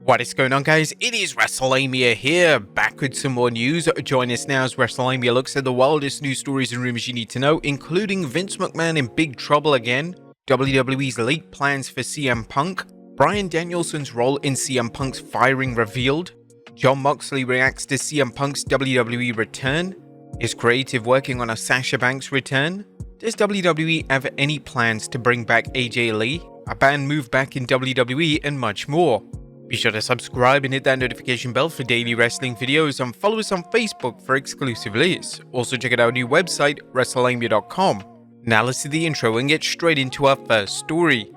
What is going on, guys? It is Wrestlelamia here, back with some more news. Join us now as Wrestlelamia looks at the wildest news stories and rumors you need to know, including Vince McMahon in big trouble again, WWE's late plans for CM Punk, Bryan Danielson's role in CM Punk's firing revealed, Jon Moxley reacts to CM Punk's WWE return, is creative working on a Sasha Banks return, does WWE have any plans to bring back AJ Lee, a band move back in WWE, and much more. Be sure to subscribe and hit that notification bell for daily wrestling videos, and follow us on Facebook for exclusive lists. Also check out our new website, Wrestlelamia.com. Now let's do the intro and get straight into our first story.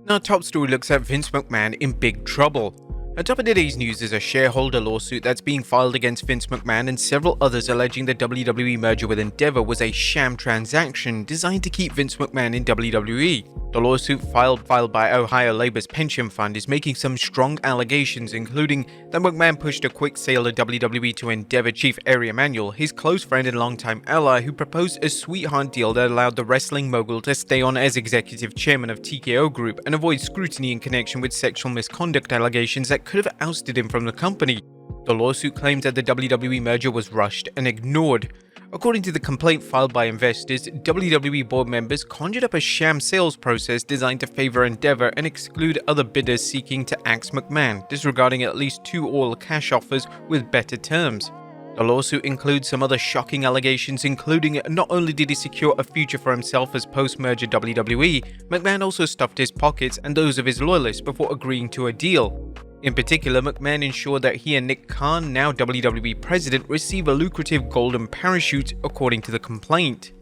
Our top story looks at Vince McMahon in big trouble. On top of today's news is a shareholder lawsuit that's being filed against Vince McMahon and several others alleging the WWE merger with Endeavor was a sham transaction designed to keep Vince McMahon in WWE. The lawsuit filed by Ohio Labor's pension fund is making some strong allegations, including that McMahon pushed a quick sale of WWE to Endeavor chief Ari Emanuel, his close friend and longtime ally, who proposed a sweetheart deal that allowed the wrestling mogul to stay on as executive chairman of TKO Group and avoid scrutiny in connection with sexual misconduct allegations that could have ousted him from the company. The lawsuit claims that the WWE merger was rushed and ignored. According to the complaint filed by investors, WWE board members conjured up a sham sales process designed to favor Endeavor and exclude other bidders seeking to axe McMahon, disregarding at least two all-cash offers with better terms. The lawsuit includes some other shocking allegations, including not only did he secure a future for himself as post-merger WWE, McMahon also stuffed his pockets and those of his loyalists before agreeing to a deal. In particular, McMahon ensured that he and Nick Khan, now WWE president, receive a lucrative golden parachute, according to the complaint.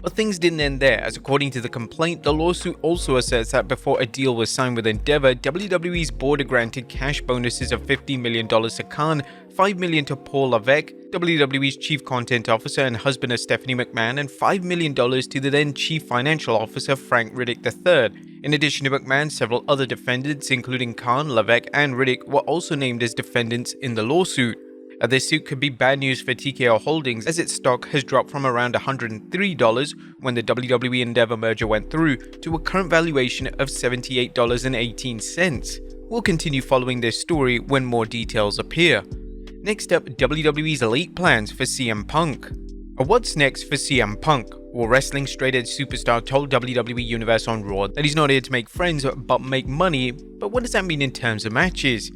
But things didn't end there, as according to the complaint, the lawsuit also asserts that before a deal was signed with Endeavor, WWE's board granted cash bonuses of $15 million to Khan, $5 million to Paul Levesque, WWE's chief content officer and husband of Stephanie McMahon, and $5 million to the then chief financial officer Frank Riddick III. In addition to McMahon, several other defendants, including Khan, Levesque, and Riddick, were also named as defendants in the lawsuit. This suit could be bad news for TKO Holdings, as its stock has dropped from around $103 when the WWE Endeavor merger went through to a current valuation of $78.18. We'll continue following this story when more details appear. Next up, WWE's late plans for CM Punk. What's next for CM Punk? Well, wrestling straight-edge superstar told WWE Universe on Raw that he's not here to make friends but make money, but what does that mean in terms of matches?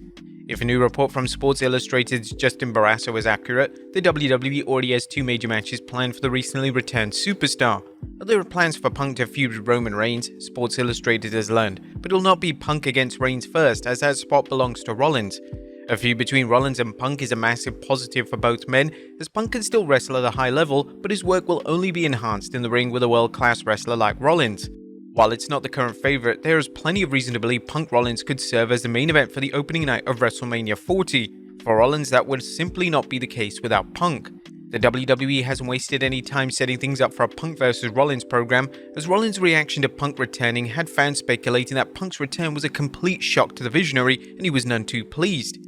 If a new report from Sports Illustrated's Justin Barrasso is accurate, the WWE already has two major matches planned for the recently returned superstar. There are plans for Punk to feud with Roman Reigns, Sports Illustrated has learned, but it'll not be Punk against Reigns first, as that spot belongs to Rollins. A feud between Rollins and Punk is a massive positive for both men, as Punk can still wrestle at a high level, but his work will only be enhanced in the ring with a world-class wrestler like Rollins. While it's not the current favorite, there is plenty of reason to believe Punk Rollins could serve as the main event for the opening night of WrestleMania 40. For Rollins, that would simply not be the case without Punk. The WWE hasn't wasted any time setting things up for a Punk vs Rollins program, as Rollins' reaction to Punk returning had fans speculating that Punk's return was a complete shock to the visionary and he was none too pleased.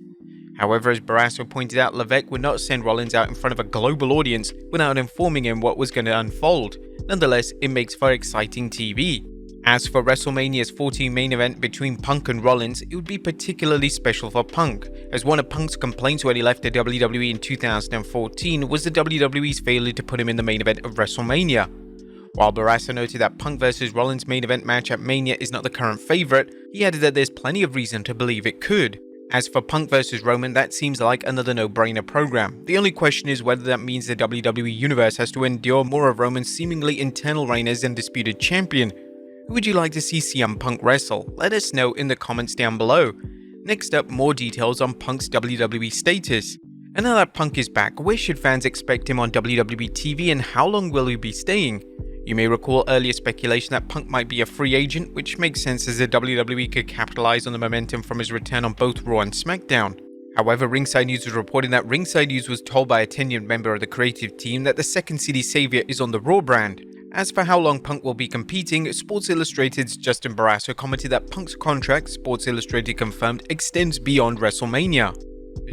However, as Barrasso pointed out, Levesque would not send Rollins out in front of a global audience without informing him what was going to unfold. Nonetheless, it makes for exciting TV. As for WrestleMania's 14 main event between Punk and Rollins, it would be particularly special for Punk, as one of Punk's complaints when he left the WWE in 2014 was the WWE's failure to put him in the main event of WrestleMania. While Barrasso noted that Punk vs Rollins main event match at Mania is not the current favorite, he added that there's plenty of reason to believe it could. As for Punk vs Roman, that seems like another no-brainer program. The only question is whether that means the WWE Universe has to endure more of Roman's seemingly internal reign as undisputed champion. Who would you like to see CM Punk wrestle? Let us know in the comments down below. Next up, more details on Punk's WWE status. And now that Punk is back, where should fans expect him on WWE TV and how long will he be staying? You may recall earlier speculation that Punk might be a free agent, which makes sense as the WWE could capitalize on the momentum from his return on both Raw and SmackDown. However, Ringside News was reporting that Ringside News was told by a tenured member of the creative team that the Second City Savior is on the Raw brand. As for how long Punk will be competing, Sports Illustrated's Justin Barrasso commented that Punk's contract, Sports Illustrated confirmed, extends beyond WrestleMania.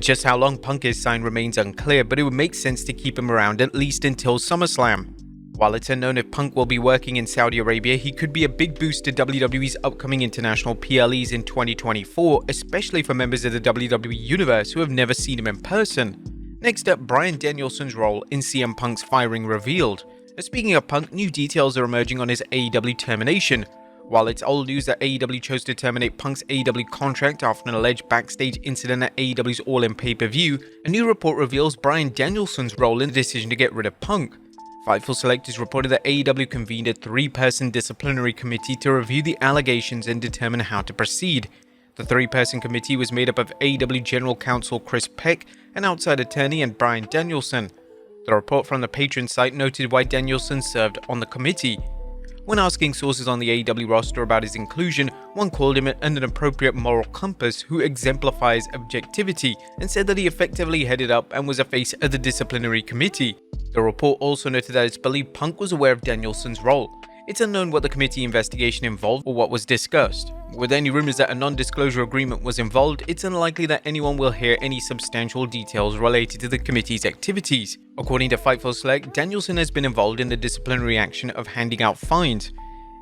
Just how long Punk is signed remains unclear, but it would make sense to keep him around at least until SummerSlam. While it's unknown if Punk will be working in Saudi Arabia, he could be a big boost to WWE's upcoming international PLEs in 2024, especially for members of the WWE Universe who have never seen him in person. Next up, Bryan Danielson's role in CM Punk's firing revealed. Speaking of Punk, new details are emerging on his AEW termination. While it's old news that AEW chose to terminate Punk's AEW contract after an alleged backstage incident at AEW's All-In pay-per-view, a new report reveals Bryan Danielson's role in the decision to get rid of Punk. Fightful Select has reported that AEW convened a 3-person disciplinary committee to review the allegations and determine how to proceed. The 3-person committee was made up of AEW General Counsel Chris Peck, an outside attorney, and Bryan Danielson. The report from the Patreon site noted why Danielson served on the committee. When asking sources on the AEW roster about his inclusion, one called him an appropriate moral compass who exemplifies objectivity and said that he effectively headed up and was a face of the disciplinary committee. The report also noted that it's believed Punk was aware of Danielson's role. It's unknown what the committee investigation involved or what was discussed. With any rumors that a non-disclosure agreement was involved, it's unlikely that anyone will hear any substantial details related to the committee's activities. According to Fightful Select, Danielson has been involved in the disciplinary action of handing out fines.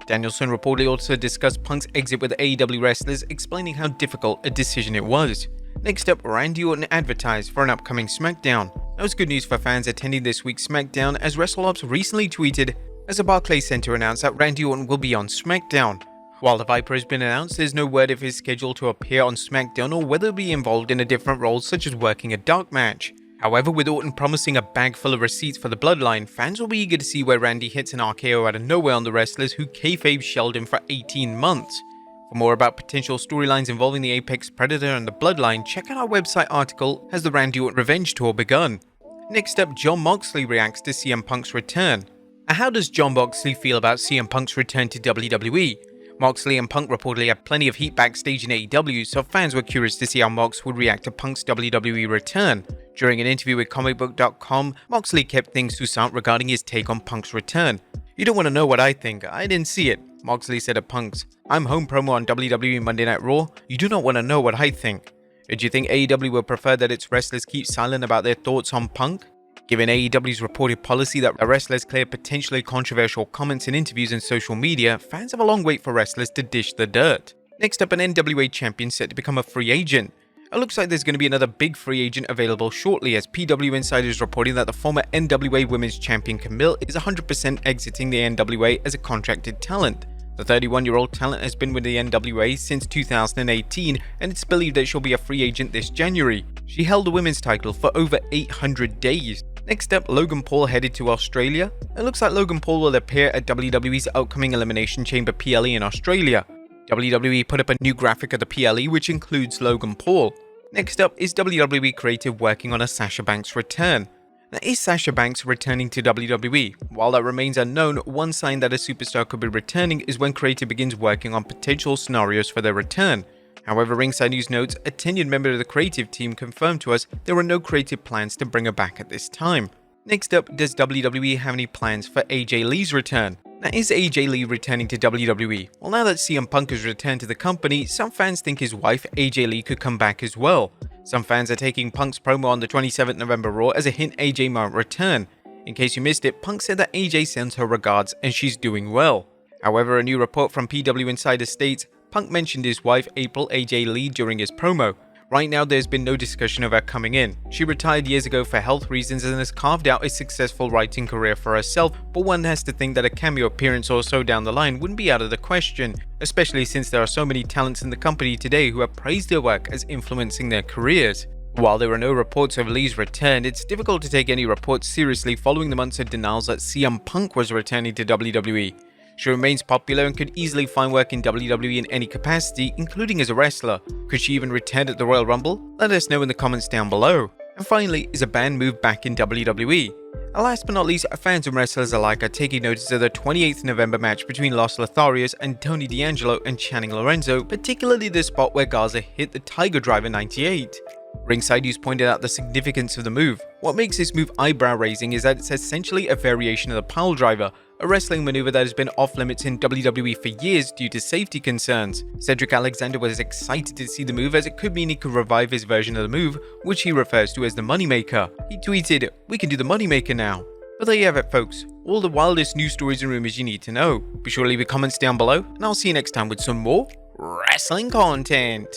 Danielson reportedly also discussed Punk's exit with AEW wrestlers, explaining how difficult a decision it was. Next up, Randy Orton advertised for an upcoming SmackDown. That was good news for fans attending this week's SmackDown, as WrestleOps recently tweeted, as the Barclays Center announced that Randy Orton will be on SmackDown. While the Viper has been announced, there's no word if he's scheduled to appear on SmackDown or whether he'll be involved in a different role such as working a dark match. However, with Orton promising a bag full of receipts for the Bloodline, fans will be eager to see where Randy hits an RKO out of nowhere on the wrestlers who kayfabe shelled him for 18 months. For more about potential storylines involving the Apex Predator and the Bloodline, check out our website article Has the Randy Orton Revenge Tour Begun? Next up, Jon Moxley reacts to CM Punk's return. How does Jon Moxley feel about CM Punk's return to WWE? Moxley and Punk reportedly had plenty of heat backstage in AEW, so fans were curious to see how Mox would react to Punk's WWE return. During an interview with comicbook.com, Moxley kept things succinct regarding his take on Punk's return. "You don't want to know what I think, I didn't see it," Moxley said of Punk's "I'm Home" promo on WWE Monday Night Raw. "You do not want to know what I think." Do you think AEW would prefer that its wrestlers keep silent about their thoughts on Punk? Given AEW's reported policy that wrestlers clear potentially controversial comments in interviews and social media, fans have a long wait for wrestlers to dish the dirt. Next up, an NWA champion set to become a free agent. It looks like there's going to be another big free agent available shortly, as PW Insider is reporting that the former NWA Women's Champion Camille is 100% exiting the NWA as a contracted talent. The 31-year-old talent has been with the NWA since 2018, and it's believed that she'll be a free agent this January. She held the women's title for over 800 days. Next up, Logan Paul headed to Australia. It looks like Logan Paul will appear at WWE's upcoming Elimination Chamber PLE in Australia. WWE put up a new graphic of the PLE which includes Logan Paul. Next up is WWE Creative working on a Sasha Banks return. Now, is Sasha Banks returning to WWE? While that remains unknown, one sign that a superstar could be returning is when Creative begins working on potential scenarios for their return. However, Ringside News notes, a tenured member of the creative team confirmed to us there were no creative plans to bring her back at this time. Next up, does WWE have any plans for AJ Lee's return? Now, is AJ Lee returning to WWE? Well, now that CM Punk has returned to the company, some fans think his wife AJ Lee could come back as well. Some fans are taking Punk's promo on the 27th November Raw as a hint AJ might return. In case you missed it, Punk said that AJ sends her regards and she's doing well. However, a new report from PW Insider states, Punk mentioned his wife April AJ Lee during his promo. Right now, there's been no discussion of her coming in. She retired years ago for health reasons and has carved out a successful writing career for herself, but one has to think that a cameo appearance or so down the line wouldn't be out of the question, especially since there are so many talents in the company today who have praised their work as influencing their careers. While there are no reports of Lee's return, it's difficult to take any reports seriously following the months of denials that CM Punk was returning to WWE. She remains popular and could easily find work in WWE in any capacity, including as a wrestler. Could she even return at the Royal Rumble? Let us know in the comments down below. And finally, is a band moved back in WWE? And last but not least, fans and wrestlers alike are taking notice of the 28th November match between Los Lotharios and Tony D'Angelo and Channing Lorenzo, particularly the spot where Garza hit the Tiger Driver 98. Ringside News pointed out the significance of the move. What makes this move eyebrow-raising is that it's essentially a variation of the pile driver, a wrestling maneuver that has been off-limits in WWE for years due to safety concerns. Cedric Alexander was excited to see the move as it could mean he could revive his version of the move, which he refers to as the Moneymaker. He tweeted, "We can do the Moneymaker now." But there you have it, folks. All the wildest news stories and rumors you need to know. Be sure to leave your comments down below, and I'll see you next time with some more wrestling content.